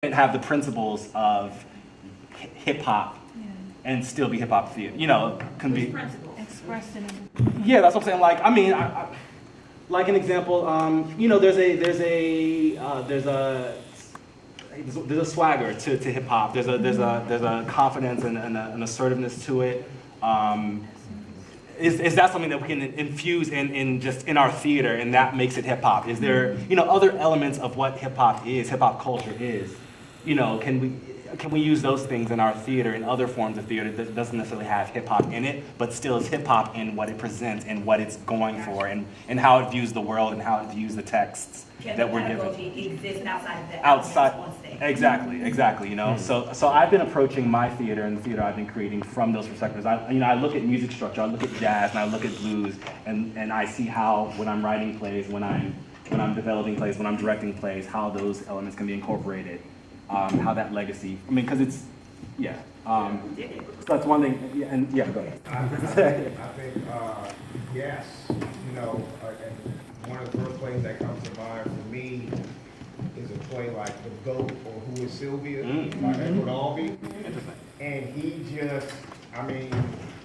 have the principles of hip hop and still be hip hop theater. You know, can be Expressed in yeah. That's what I'm saying. Like, I mean, like an example. You know, there's a swagger to hip hop. There's a confidence and an assertiveness to it. Is that something that we can infuse in our theater, and that makes it hip hop? Is there, you know, other elements of what hip hop is, hip hop culture is? You know, can we use those things in our theater, in other forms of theater that doesn't necessarily have hip hop in it, but still is hip hop in what it presents and what it's going for, and how it views the world and how it views the texts that we're given. Exist outside of that. Outside, exactly. You know, so I've been approaching my theater and the theater I've been creating from those perspectives. I look at music structure, I look at jazz, and I look at blues, and I see how when I'm writing plays, when I'm developing plays, when I'm directing plays, how those elements can be incorporated, how that legacy. I mean, because it's, yeah. So that's one thing. Yeah, and yeah, go ahead. I think yes. You know, and one of the first plays that comes to mind for me is a play like The Goat or Who is Sylvia by Edward Albee. And he just, I mean,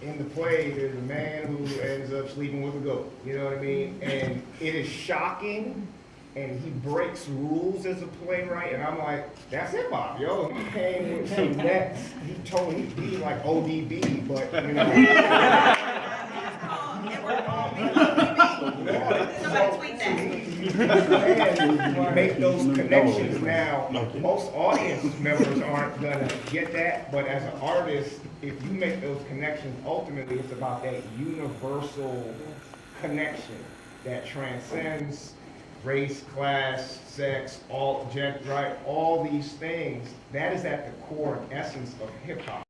in the play, there's a man who ends up sleeping with a goat. You know what I mean? And it is shocking. And he breaks rules as a playwright, and I'm like, that's hip hop, yo. He came with some next. He told me he'd be like ODB, but you know. Make those connections now. Most audience members aren't gonna get that, but as an artist, if you make those connections, ultimately it's about that universal connection that transcends race, class, sex, all these things. That is at the core and essence of hip hop.